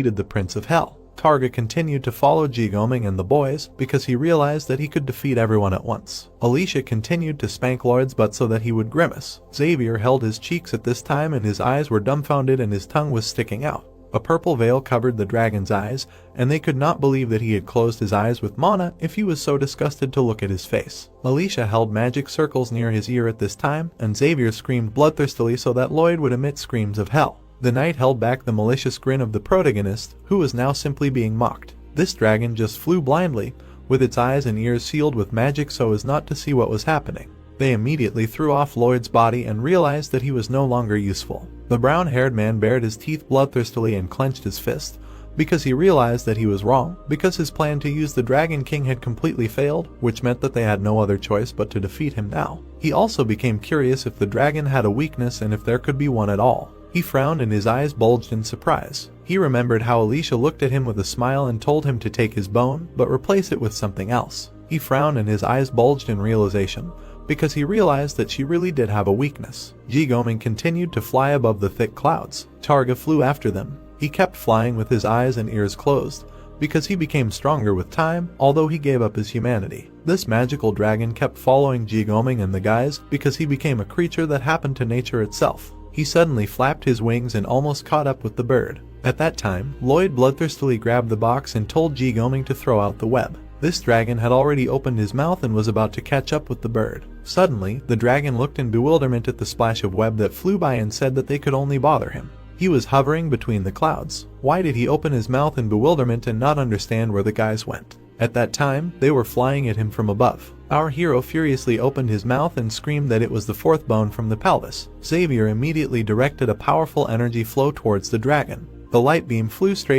defeated the Prince of Hell. Targa continued to follow Jigoming and the boys because he realized that he could defeat everyone at once. Alicia continued to spank Lloyd's butt so that he would grimace. Xavier held his cheeks at this time and his eyes were dumbfounded and his tongue was sticking out. A purple veil covered the dragon's eyes, and they could not believe that he had closed his eyes with mana if he was so disgusted to look at his face. Alicia held magic circles near his ear at this time, and Xavier screamed bloodthirstily so that Lloyd would emit screams of hell. The knight held back the malicious grin of the protagonist, who was now simply being mocked. This dragon just flew blindly, with its eyes and ears sealed with magic so as not to see what was happening. They immediately threw off Lloyd's body and realized that he was no longer useful. The brown-haired man bared his teeth bloodthirstily and clenched his fist, because he realized that he was wrong, because his plan to use the Dragon King had completely failed, which meant that they had no other choice but to defeat him now. He also became curious if the dragon had a weakness and if there could be one at all. He frowned and his eyes bulged in surprise. He remembered how Alicia looked at him with a smile and told him to take his bone, but replace it with something else. He frowned and his eyes bulged in realization, because he realized that she really did have a weakness. Jigoming continued to fly above the thick clouds. Targa flew after them. He kept flying with his eyes and ears closed, because he became stronger with time, although he gave up his humanity. This magical dragon kept following Jigoming and the guys because he became a creature that happened to nature itself. He suddenly flapped his wings and almost caught up with the bird. At that time, Lloyd bloodthirstily grabbed the box and told Jigoming to throw out the web. This dragon had already opened his mouth and was about to catch up with the bird. Suddenly, the dragon looked in bewilderment at the splash of web that flew by and said that they could only bother him. He was hovering between the clouds. Why did he open his mouth in bewilderment and not understand where the guys went? At that time, they were flying at him from above. Our hero furiously opened his mouth and screamed that it was the fourth bone from the pelvis. Xavier immediately directed a powerful energy flow towards the dragon. The light beam flew straight